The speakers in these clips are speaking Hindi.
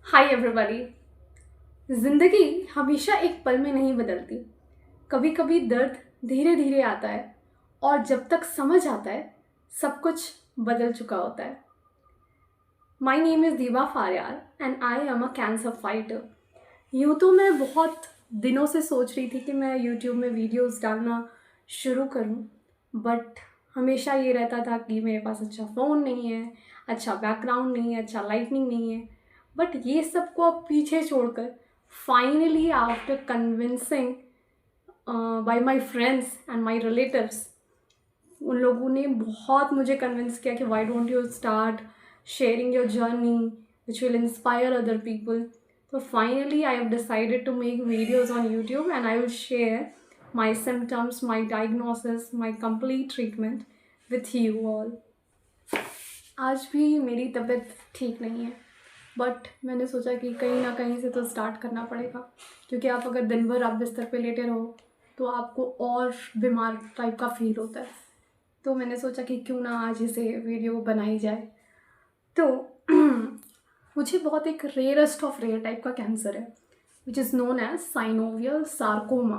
Hi everybody. ज़िंदगी हमेशा एक पल में नहीं बदलती। कभी कभी दर्द धीरे धीरे आता है और जब तक समझ आता है सब कुछ बदल चुका होता है। माई name is Diva Phariyar and I am a cancer fighter. यूँ तो मैं बहुत दिनों से सोच रही थी कि मैं यूट्यूब में वीडियोस डालना शुरू करूं, बट हमेशा ये रहता था कि मेरे पास अच्छा फ़ोन नहीं है, अच्छा बैकग्राउंड नहीं है, अच्छा लाइटनिंग नहीं है। बट ये सब को अब पीछे छोड़कर finally after convincing by my friends and my relatives, उन लोगों ने बहुत मुझे कन्विंस किया कि why don't you start sharing your journey which will inspire other people. तो finally I have decided to make videos on YouTube and I will share my symptoms, my diagnosis, my complete treatment with you all. आज भी मेरी तबीयत ठीक नहीं है, बट मैंने सोचा कि कहीं ना कहीं से तो स्टार्ट करना पड़ेगा, क्योंकि आप अगर दिन भर आप बिस्तर पे लेटे रहो तो आपको और बीमार टाइप का फील होता है। तो मैंने सोचा कि क्यों ना आज इसे वीडियो बनाई जाए। तो मुझे बहुत एक रेयरेस्ट ऑफ रेयर टाइप का कैंसर है which is known as synovial sarcoma.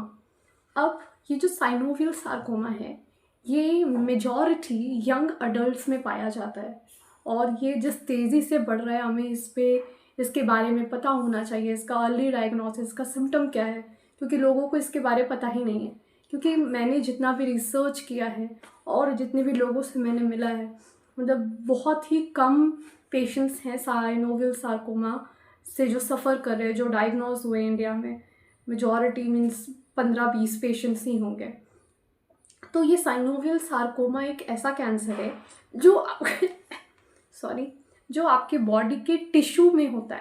अब ये जो साइनोवियल सार्कोमा है ये मेजॉरिटी यंग अडल्ट्स में पाया जाता है, और ये जिस तेज़ी से बढ़ रहा है हमें इसके बारे में पता होना चाहिए, इसका अर्ली डायग्नोसिस, इसका सिम्टम क्या है, क्योंकि लोगों को इसके बारे में पता ही नहीं है। क्योंकि मैंने जितना भी रिसर्च किया है और जितने भी लोगों से मैंने मिला है, मतलब बहुत ही कम पेशेंट्स हैं साइनोवियल सार्कोमा से जो सफ़र कर रहे हैं, जो डायग्नोज हुए इंडिया में। मेजॉरिटी मीन्स 15-20 पेशेंट्स ही होंगे। तो ये साइनोवियल सार्कोमा एक ऐसा कैंसर है जो सॉरी जो आपके बॉडी के टिश्यू में होता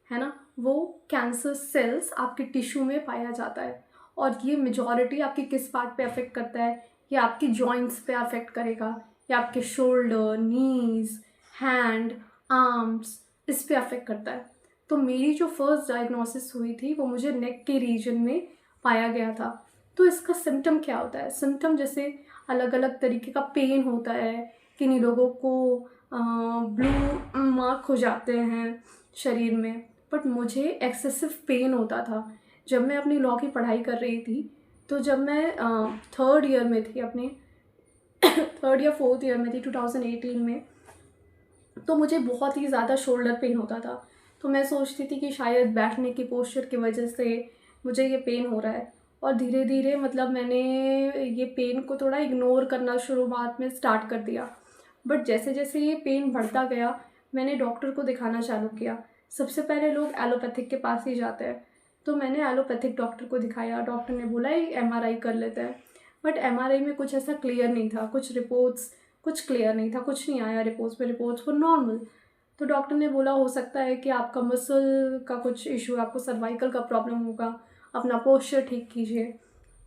है ना। वो कैंसर सेल्स आपके टिश्यू में पाया जाता है, और ये मेजॉरिटी आपके किस पार्ट पे अफेक्ट करता है, ये आपकी जॉइंट्स पे अफेक्ट करेगा, या आपके शोल्डर, नीज, हैंड, आर्म्स, इस पे अफेक्ट करता है। तो मेरी जो फर्स्ट डायग्नोसिस हुई थी वो मुझे नेक के रीजन में पाया गया था। तो इसका सिम्टम क्या होता है? सिम्टम जैसे अलग अलग तरीके का पेन होता है, किन्हीं लोगों को ब्लू मार्क हो जाते हैं शरीर में, बट मुझे एक्सेसिव पेन होता था जब मैं अपनी लॉ की पढ़ाई कर रही थी। तो जब मैं थर्ड ईयर में थी, अपने थर्ड या फोर्थ ईयर में थी 2018 में, तो मुझे बहुत ही ज़्यादा शोल्डर पेन होता था। तो मैं सोचती थी कि शायद बैठने की पोस्चर की वजह से मुझे ये पेन हो रहा है, और धीरे धीरे मतलब मैंने ये पेन को थोड़ा इग्नोर करना शुरुआत में स्टार्ट कर दिया। बट जैसे जैसे ये पेन बढ़ता गया मैंने डॉक्टर को दिखाना चालू किया। सबसे पहले लोग एलोपैथिक के पास ही जाते हैं, तो मैंने एलोपैथिक डॉक्टर को दिखाया। डॉक्टर ने बोला एक MRI कर लेते हैं, बट MRI में कुछ ऐसा क्लियर नहीं था, कुछ रिपोर्ट्स कुछ क्लियर नहीं था, कुछ नहीं आया रिपोर्ट्स में, रिपोर्ट्स वर नॉर्मल। तो डॉक्टर ने बोला हो सकता है कि आपका मसल का कुछ इशू, आपको सर्वाइकल का प्रॉब्लम होगा, अपना पोस्चर ठीक कीजिए।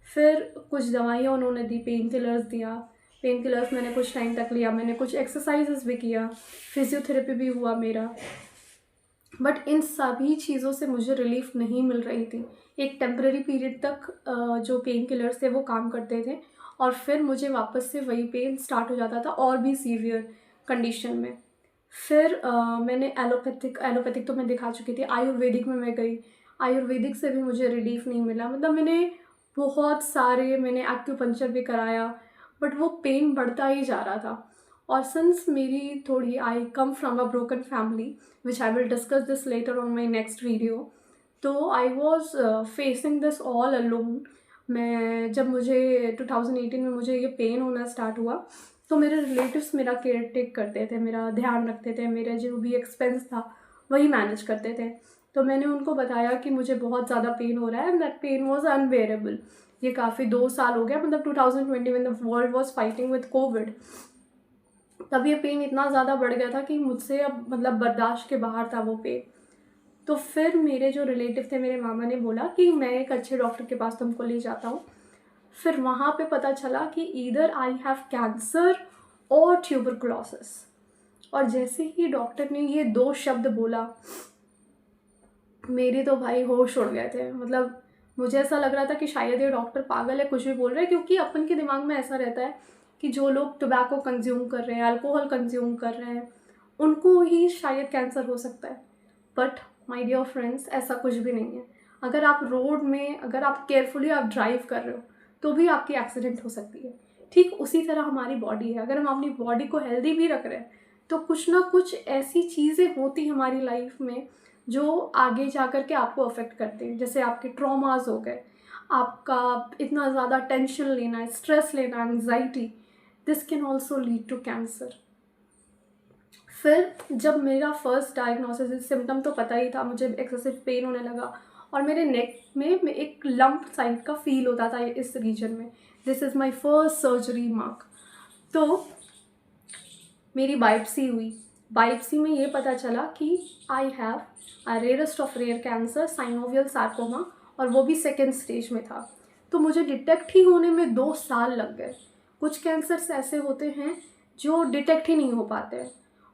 फिर कुछ दवाइयाँ उन्होंने दी, पेन किलर्स दिया। पेन किलर्स मैंने कुछ टाइम तक लिया, मैंने कुछ एक्सरसाइजेस भी किया, फिजियोथेरेपी भी हुआ मेरा, बट इन सभी चीज़ों से मुझे रिलीफ नहीं मिल रही थी। एक टेम्परेरी पीरियड तक जो पेन किलर्स थे वो काम करते थे, और फिर मुझे वापस से वही पेन स्टार्ट हो जाता था और भी सीवियर कंडीशन में। फिर मैंने एलोपैथिक तो मैं दिखा चुकी थी, आयुर्वेदिक में मैं गई, आयुर्वेदिक से भी मुझे रिलीफ नहीं मिला। मतलब मैंने एक्यूपंक्चर भी कराया, बट वो पेन बढ़ता ही जा रहा था। और सिंस मेरी थोड़ी I come from a broken family which I will discuss this later on my next video, तो I was facing this all alone. मैं जब मुझे 2018 में मुझे ये पेन होना स्टार्ट हुआ, तो मेरे रिलेटिव्स मेरा केयर टेक करते थे, मेरा ध्यान रखते थे, मेरा जो भी एक्सपेंस था वही मैनेज करते थे। तो मैंने उनको बताया कि मुझे बहुत ज़्यादा पेन हो रहा है, and that pain was unbearable. ये काफ़ी 2 साल हो गया, मतलब 2020 में the world was fighting with Covid. तब ये पेन इतना ज़्यादा बढ़ गया था कि मुझसे अब मतलब बर्दाश्त के बाहर था वो पेन। तो फिर मेरे जो रिलेटिव थे, मेरे मामा ने बोला कि मैं एक अच्छे डॉक्टर के पास तुमको ले जाता हूँ। फिर वहाँ पे पता चला कि ईदर आई हैव कैंसर और ट्यूबरकुलोसिस। और जैसे ही डॉक्टर ने ये 2 शब्द बोला, मेरे तो भाई होश उड़ गए थे। मतलब मुझे ऐसा लग रहा था कि शायद ये डॉक्टर पागल है, कुछ भी बोल रहे हैं, क्योंकि अपन के दिमाग में ऐसा रहता है कि जो लोग टोबैको कंज्यूम कर रहे हैं, अल्कोहल कंज्यूम कर रहे हैं, उनको ही शायद कैंसर हो सकता है। बट माय डियर फ्रेंड्स, ऐसा कुछ भी नहीं है। अगर आप रोड में, अगर आप केयरफुली आप ड्राइव कर रहे हो तो भी आपकी एक्सीडेंट हो सकती है। ठीक उसी तरह हमारी बॉडी है, अगर हम अपनी बॉडी को हेल्दी भी रख रहे हैं तो कुछ ना कुछ ऐसी चीज़ें होती हमारी लाइफ में जो आगे जा कर के आपको अफेक्ट करते हैं। जैसे आपके ट्रॉमास हो गए, आपका इतना ज़्यादा टेंशन लेना, स्ट्रेस लेना, anxiety, this can also lead to cancer. फिर जब मेरा फर्स्ट डायग्नोसिस, सिम्टम तो पता ही था, मुझे एक्सेसिव पेन होने लगा और मेरे नेक में एक लंप साइड का फील होता था इस रीजन में। This is my first surgery mark. तो मेरी बायोप्सी हुई। बायोप्सी में ये पता चला कि I have a rarest of rare cancer, synovial sarcoma, और वो भी सेकेंड स्टेज में था। तो मुझे डिटेक्ट ही होने में 2 साल लग गए। कुछ कैंसर्स ऐसे होते हैं जो डिटेक्ट ही नहीं हो पाते हैं,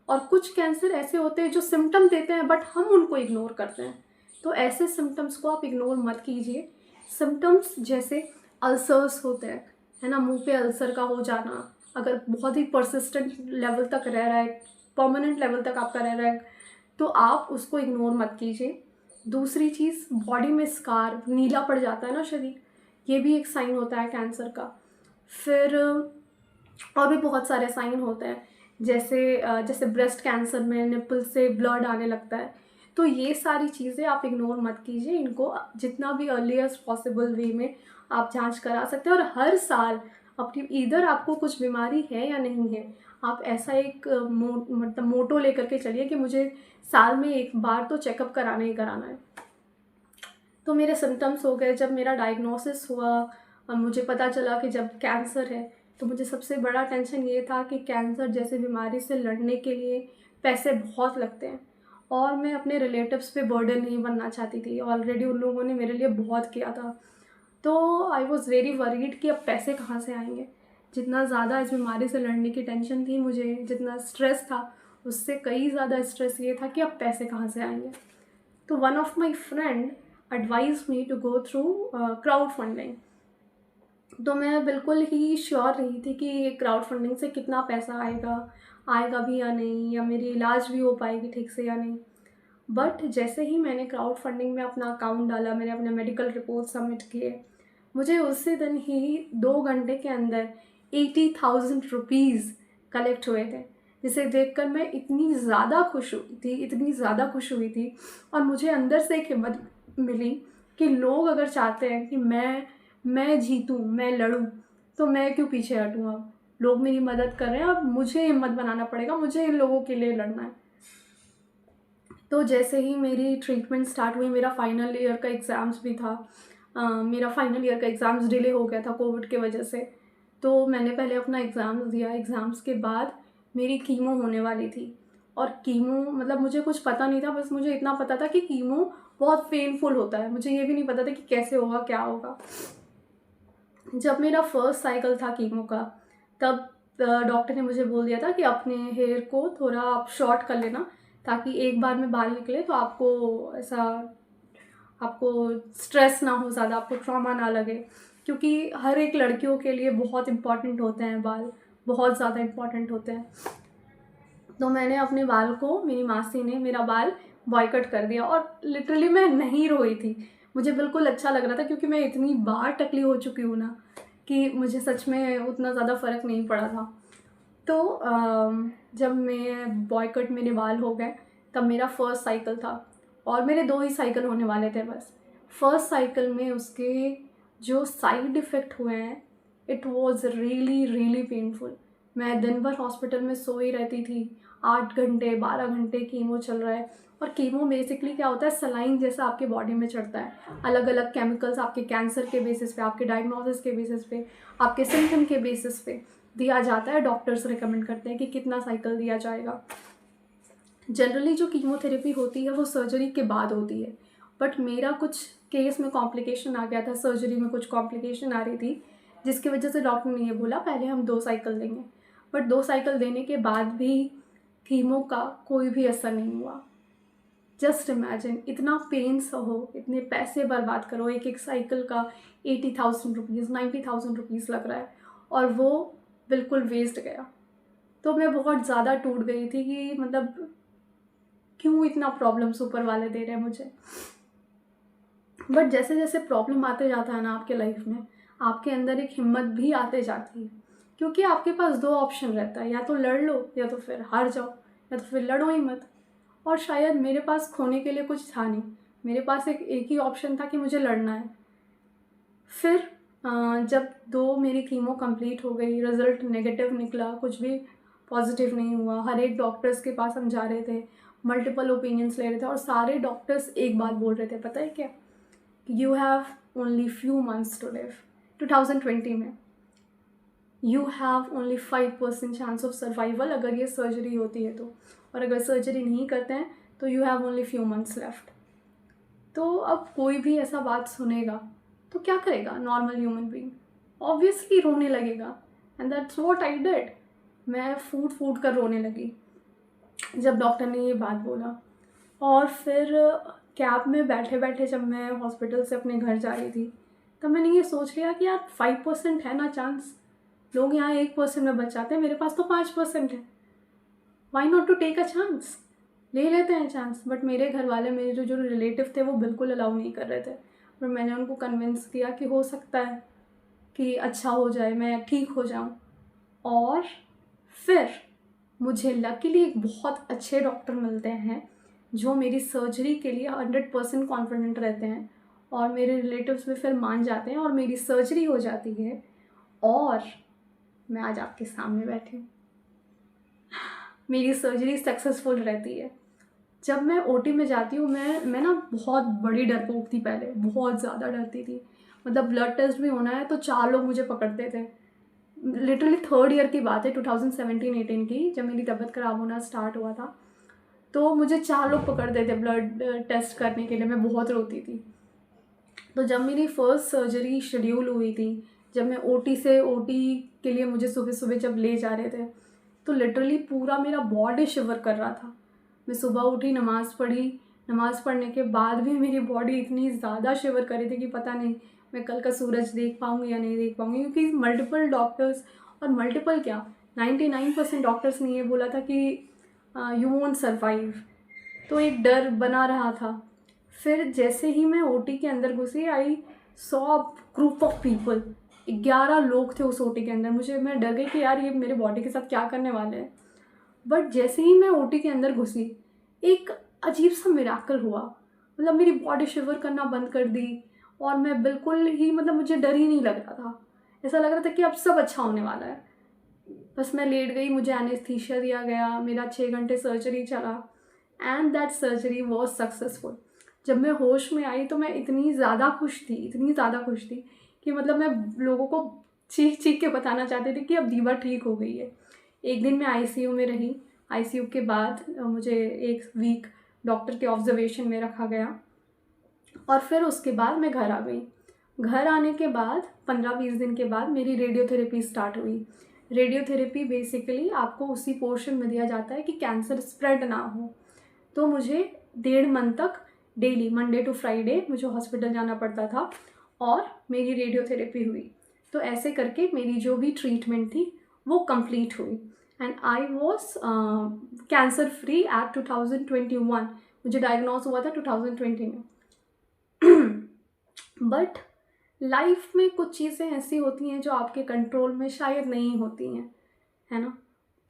और कुछ कैंसर ऐसे होते हैं जो सिम्टम देते हैं बट हम उनको इग्नोर करते हैं। तो ऐसे सिम्टम्स को आप इग्नोर मत कीजिए। सिम्टम्स जैसे अल्सर्स होते हैं, है ना, मुंह पे अल्सर का हो जाना, अगर बहुत ही परसिस्टेंट लेवल तक रह रहा है, परमानेंट लेवल तक आपका रह रहा है, तो आप उसको इग्नोर मत कीजिए। दूसरी चीज़, बॉडी में स्कार, नीला पड़ जाता है ना शरीर, ये भी एक साइन होता है कैंसर का। फिर और भी बहुत सारे साइन होते हैं, जैसे ब्रेस्ट कैंसर में निप्पल से ब्लड आने लगता है। तो ये सारी चीज़ें आप इग्नोर मत कीजिए, इनको जितना भी अर्लीस्ट पॉसिबल वे में आप जांच करा सकते हैं। और हर साल अपनी, इधर आपको कुछ बीमारी है या नहीं है, आप ऐसा एक मतलब मोटो लेकर के चलिए कि मुझे साल में एक बार तो चेकअप कराना ही कराना है। तो मेरे सिम्टम्स हो गए। जब मेरा डायग्नोसिस हुआ, मुझे पता चला कि जब कैंसर है, तो मुझे सबसे बड़ा टेंशन ये था कि कैंसर जैसे बीमारी से लड़ने के लिए पैसे बहुत लगते हैं, और मैं अपने रिलेटिव्स पे बर्डन नहीं बनना चाहती थी। ऑलरेडी उन लोगों ने मेरे लिए बहुत किया था, तो आई वॉज़ वेरी वरीड कि अब पैसे कहाँ से आएंगे। जितना ज़्यादा इस बीमारी से लड़ने की टेंशन थी मुझे, जितना स्ट्रेस था, उससे कई ज़्यादा स्ट्रेस ये था कि अब पैसे कहाँ से आएंगे। तो one of my friend advise me to go through crowd funding. तो मैं बिल्कुल ही श्योर नहीं थी कि क्राउड फंडिंग से कितना पैसा आएगा भी या नहीं, या मेरी इलाज भी हो पाएगी ठीक से या नहीं। बट जैसे ही मैंने क्राउड फंडिंग में अपना अकाउंट डाला, मैंने अपने मेडिकल रिपोर्ट सबमिट किए, मुझे उसी दिन ही 2 घंटे के अंदर 80,000 रुपीज़ कलेक्ट हुए थे, जिसे देखकर मैं इतनी ज़्यादा खुश हुई थी। और मुझे अंदर से एक हिम्मत मिली कि लोग अगर चाहते हैं कि मैं जीतूँ, मैं लड़ूँ, तो मैं क्यों पीछे हटूँ। अब लोग मेरी मदद कर रहे हैं, अब मुझे हिम्मत बनाना पड़ेगा, मुझे इन लोगों के लिए लड़ना है। तो जैसे ही मेरी ट्रीटमेंट स्टार्ट हुई, मेरा फाइनल ईयर का एग्ज़ाम्स भी था। मेरा फाइनल ईयर का एग्ज़ाम्स डिले हो गया था कोविड की वजह से। तो मैंने पहले अपना एग्ज़ाम्स दिया। एग्ज़ाम्स के बाद मेरी कीमो होने वाली थी, और कीमो मतलब मुझे कुछ पता नहीं था, बस मुझे इतना पता था कि कीमो बहुत पेनफुल होता है। मुझे ये भी नहीं पता था कि कैसे होगा, क्या होगा। जब मेरा फर्स्ट साइकिल था कीमो का, तब डॉक्टर ने मुझे बोल दिया था कि अपने हेयर को थोड़ा आप शॉर्ट कर लेना, ताकि एक बार में बाल निकले तो आपको स्ट्रेस ना हो ज़्यादा, आपको ट्रॉमा ना लगे, क्योंकि हर एक लड़कियों के लिए बहुत इम्पॉर्टेंट होते हैं बाल, बहुत ज़्यादा इम्पॉर्टेंट होते हैं। तो मैंने अपने बाल को, मेरी मासी ने मेरा बाल बॉयकट कर दिया, और लिटरली मैं नहीं रोई थी। मुझे बिल्कुल अच्छा लग रहा था, क्योंकि मैं इतनी बार टकली हो चुकी हूँ ना कि मुझे सच में उतना ज़्यादा फ़र्क नहीं पड़ा था। तो जब मैं बॉयकट मेरे बाल हो गए, तब मेरा फर्स्ट साइकिल था, और मेरे 2 ही साइकिल होने वाले थे बस। फर्स्ट साइकिल में उसके जो साइड इफ़ेक्ट हुए हैं, it was really really painful. मैं दिन भर हॉस्पिटल में सोई रहती थी, 8 घंटे 12 घंटे कीमो चल रहा है। और कीमो बेसिकली क्या होता है, सलाइन जैसा आपके बॉडी में चढ़ता है। अलग अलग केमिकल्स आपके कैंसर के बेसिस पे, आपके डायग्नोसिस के बेसिस पे, आपके सिम्टम के बेसिस पे दिया जाता है। डॉक्टर्स रिकमेंड करते हैं कि कितना साइकिल दिया जाएगा। जनरली जो कीमोथेरेपी होती है वो सर्जरी के बाद होती है, बट मेरा कुछ केस में कॉम्प्लिकेशन आ गया था, सर्जरी में कुछ कॉम्प्लिकेशन आ रही थी, जिसकी वजह से डॉक्टर ने ये बोला पहले हम 2 साइकिल देंगे। बट 2 साइकिल देने के बाद भी कीमो का कोई भी असर नहीं हुआ। जस्ट इमेजिन, इतना पेन सहो, इतने पैसे बर्बाद करो, एक एक साइकिल का 80,000 रुपीज़ 90,000 रुपीज़ लग रहा है, और वो बिल्कुल वेस्ट गया। तो मैं बहुत ज़्यादा टूट गई थी कि मतलब क्यों इतना प्रॉब्लम्स ऊपर वाले दे रहे हैं मुझे। बट जैसे जैसे प्रॉब्लम आते जाता है ना आपके लाइफ में, आपके अंदर एक हिम्मत भी आते जाती है, क्योंकि आपके पास दो ऑप्शन रहता है, या तो लड़ लो या तो फिर हार जाओ, या तो फिर लड़ो ही मत। और शायद मेरे पास खोने के लिए कुछ था नहीं, मेरे पास एक ही ऑप्शन था कि मुझे लड़ना है। फिर जब दो मेरी कीमो कंप्लीट हो गई, रिज़ल्ट नेगेटिव निकला, कुछ भी पॉजिटिव नहीं हुआ, हर एक डॉक्टर्स के पास हम जा रहे थे, मल्टीपल ओपिनियंस ले रहे थे, और सारे डॉक्टर्स एक बात बोल रहे थे, पता है क्या? You have only few months to live. 2020 में you have only 5% chance of survival अगर ये सर्जरी होती है तो, और अगर सर्जरी नहीं करते हैं तो you have only few months left. तो अब कोई भी ऐसा बात सुनेगा तो क्या करेगा नॉर्मल ह्यूमन बीइंग? ऑब्वियसली रोने लगेगा, and that's what I did. मैं फूट फूट कर रोने लगी जब डॉक्टर ने ये बात बोला। और फिर कैब में बैठे बैठे जब मैं हॉस्पिटल से अपने घर जा रही थी, तब मैंने ये सोच लिया कि यार 5% है ना चांस, लोग यहाँ 1% में बच जाते हैं, मेरे पास तो 5% है, why not to take a chance, ले लेते हैं चांस। बट मेरे घर वाले, मेरे जो जो रिलेटिव थे, वो बिल्कुल अलाउ नहीं कर रहे थे। पर मैंने उनको कन्विंस किया कि हो सकता है कि अच्छा हो जाए, मैं ठीक हो जाऊँ। और फिर मुझे लकीली एक बहुत अच्छे डॉक्टर मिलते हैं जो मेरी सर्जरी के लिए 100% कॉन्फिडेंट रहते हैं, और मेरे रिलेटिव्स भी फिर मान जाते हैं और मेरी सर्जरी हो जाती है, और मैं आज आपके सामने बैठी हूँ। मेरी सर्जरी सक्सेसफुल रहती है। जब मैं ओटी में जाती हूँ, मैं ना बहुत बड़ी डरपोक थी पहले, बहुत ज़्यादा डरती थी। मतलब ब्लड टेस्ट भी होना है तो 4 लोग मुझे पकड़ते थे। लिटरली 3rd ईयर की बात है, 2017-18 की, जब मेरी तबीयत ख़राब होना स्टार्ट हुआ था, तो मुझे 4 लोग पकड़ते थे ब्लड टेस्ट करने के लिए। मैं बहुत रोती थी। तो जब मेरी फर्स्ट सर्जरी शेड्यूल हुई थी, जब मैं ओटी से ओटी के लिए मुझे सुबह सुबह जब ले जा रहे थे, तो लिटरली पूरा मेरा बॉडी शिवर कर रहा था। मैं सुबह उठी, नमाज़ पढ़ी, नमाज़ पढ़ने के बाद भी मेरी बॉडी इतनी ज़्यादा शिवर कर रही थी कि पता नहीं मैं कल का सूरज देख पाऊँगी या नहीं देख पाऊँगी, क्योंकि मल्टीपल डॉक्टर्स, और मल्टीपल क्या, 99% डॉक्टर्स ने ये बोला था कि यू वोंट सर्वाइव। तो एक डर बना रहा था। फिर जैसे ही मैं ओटी के अंदर घुसी, I saw group of people, 11 लोग थे उस ओटी के अंदर। मैं डर गई कि यार ये मेरे बॉडी के साथ क्या करने वाले हैं। बट जैसे ही मैं ओटी के अंदर घुसी, एक अजीब सा मिराकल हुआ। मतलब मेरी बॉडी शिवर करना बंद कर दी, और मैं बिल्कुल ही, मतलब मुझे डर ही नहीं लग रहा था। ऐसा लग रहा था कि अब सब अच्छा होने वाला है। बस मैं लेट गई, मुझे एनेस्थीसिया दिया गया, मेरा 6 घंटे सर्जरी चला, and that surgery was successful. जब मैं होश में आई तो मैं इतनी ज़्यादा खुश थी, इतनी ज़्यादा खुश थी कि मतलब मैं लोगों को चीख चीख के बताना चाहती थी कि अब दीवा ठीक हो गई है। एक दिन मैं आईसीयू में रही। आईसीयू के बाद मुझे 1 वीक डॉक्टर के ऑब्जर्वेशन में रखा गया, और फिर उसके बाद मैं घर आ गई। घर आने के बाद 15-20 दिन के बाद मेरी रेडियोथेरेपी स्टार्ट हुई। रेडियोथेरेपी बेसिकली आपको उसी पोर्शन में दिया जाता है कि कैंसर स्प्रेड ना हो। तो मुझे 1.5 मंथ तक डेली, मंडे टू फ्राइडे, मुझे हॉस्पिटल जाना पड़ता था, और मेरी रेडियोथेरेपी हुई। तो ऐसे करके मेरी जो भी ट्रीटमेंट थी वो कंप्लीट हुई, and I was cancer free at 2021। मुझे डायग्नोज हुआ था 2020 में। बट लाइफ में कुछ चीज़ें ऐसी होती हैं जो आपके कंट्रोल में शायद नहीं होती हैं, है ना।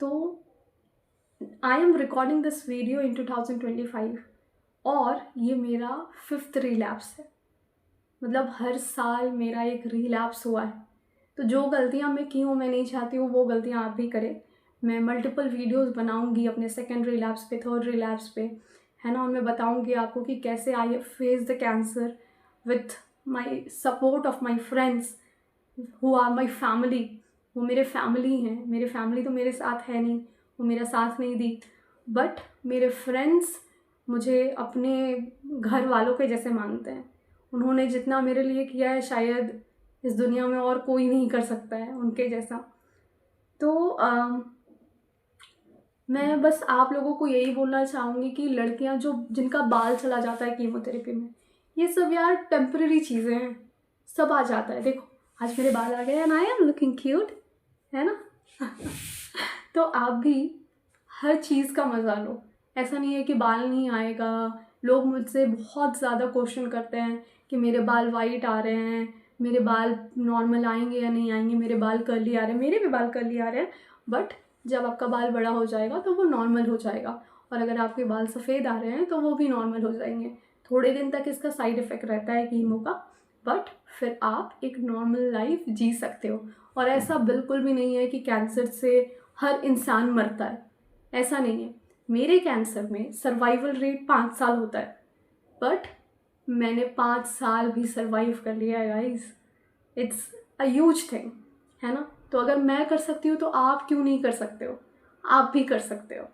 तो I am recording this video इन 2025, और ये मेरा 5th रिलैप्स है। मतलब हर साल मेरा एक रिलैप्स हुआ है। तो जो गलतियाँ मैं की हूँ, मैं नहीं चाहती हूँ वो गलतियाँ आप भी करें। मैं मल्टीपल वीडियोस बनाऊँगी अपने 2nd रिलैप्स पे, 3rd रिलैप्स पे, है ना। और मैं बताऊँगी आपको कि कैसे I face the cancer with my support of my friends who are my family. वो मेरे फैमिली हैं। मेरे फैमिली तो मेरे साथ है नहीं, वो मेरा साथ नहीं दी, बट मेरे फ्रेंड्स मुझे अपने घर वालों के जैसे मानते हैं। उन्होंने जितना मेरे लिए किया है, शायद इस दुनिया में और कोई नहीं कर सकता है उनके जैसा। तो मैं बस आप लोगों को यही बोलना चाहूँगी कि लड़कियां जो, जिनका बाल चला जाता है कीमोथेरेपी में, ये सब यार टेम्पररी चीज़ें हैं, सब आ जाता है। देखो आज मेरे बाल आ गए and I am looking cute, है ना। तो आप भी हर चीज़ का मज़ा लो, ऐसा नहीं है कि बाल नहीं आएगा। लोग मुझसे बहुत ज़्यादा क्वेश्चन करते हैं कि मेरे बाल वाइट आ रहे हैं, मेरे बाल नॉर्मल आएंगे या नहीं आएंगे, मेरे बाल कर्ली आ रहे हैं। मेरे भी बाल कर्ली आ रहे हैं, बट जब आपका बाल बड़ा हो जाएगा तो वो नॉर्मल हो जाएगा। और अगर आपके बाल सफ़ेद आ रहे हैं तो वो भी नॉर्मल हो जाएंगे। थोड़े दिन तक इसका साइड इफ़ेक्ट रहता है कीमो का, बट फिर आप एक नॉर्मल लाइफ जी सकते हो। और ऐसा बिल्कुल भी नहीं है कि कैंसर से हर इंसान मरता है, ऐसा नहीं है। मेरे कैंसर में सर्वाइवल रेट 5 साल होता है, बट मैंने 5 साल भी सर्वाइव कर लिया है guys. It's a huge thing, है ना। तो अगर मैं कर सकती हूँ तो आप क्यों नहीं कर सकते हो? आप भी कर सकते हो।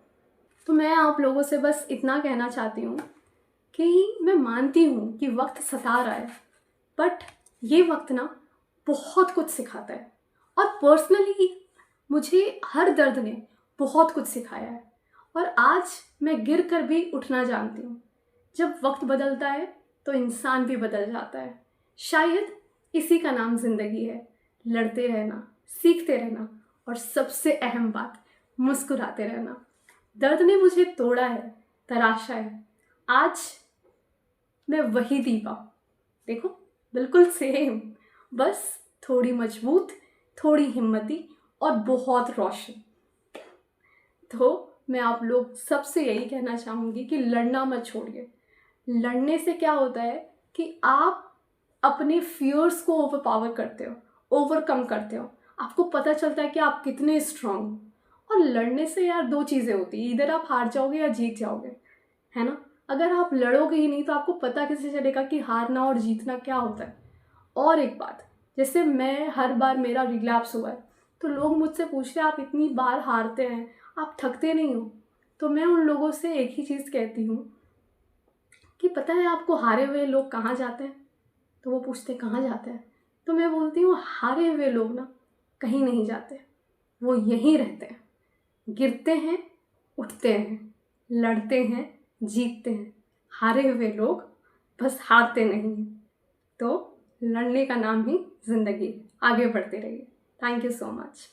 तो मैं आप लोगों से बस इतना कहना चाहती हूँ कि मैं मानती हूँ कि वक्त सता रहा है, बट ये वक्त ना बहुत कुछ सिखाता है। और पर्सनली मुझे हर दर्द ने बहुत कुछ सिखाया है। और आज मैं गिर कर भी उठना जानती हूँ। जब वक्त बदलता है तो इंसान भी बदल जाता है। शायद इसी का नाम ज़िंदगी है। लड़ते रहना, सीखते रहना, और सबसे अहम बात, मुस्कुराते रहना। दर्द ने मुझे तोड़ा है, तराशा है। आज मैं वही दीपा, देखो, बिल्कुल सेम, बस थोड़ी मजबूत, थोड़ी हिम्मती, और बहुत रोशन। तो मैं आप लोग सबसे यही कहना चाहूँगी कि लड़ना मत छोड़िए। लड़ने से क्या होता है कि आप अपने फियर्स को ओवरपावर करते हो, ओवरकम करते हो। आपको पता चलता है कि आप कितने स्ट्रांग हो। और लड़ने से यार 2 चीज़ें होती हैं, इधर आप हार जाओगे या जीत जाओगे, है ना। अगर आप लड़ोगे ही नहीं तो आपको पता कैसे चलेगा कि हारना और जीतना क्या होता है। और एक बात, जैसे मैं हर बार मेरा रिलैप्स हुआ है तो लोग मुझसे पूछते हैं आप इतनी बार हारते हैं, आप थकते नहीं हो? तो मैं उन लोगों से एक ही चीज़ कहती हूँ कि पता है आपको हारे हुए लोग कहाँ जाते हैं? तो वो पूछते कहाँ जाते हैं? तो मैं बोलती हूँ हारे हुए लोग ना कहीं नहीं जाते, वो यहीं रहते हैं। गिरते हैं, उठते हैं, लड़ते हैं, जीतते हैं। हारे हुए लोग बस हारते नहीं हैं। तो लड़ने का नाम ही ज़िंदगी है। आगे बढ़ते रहिए। Thank you so much.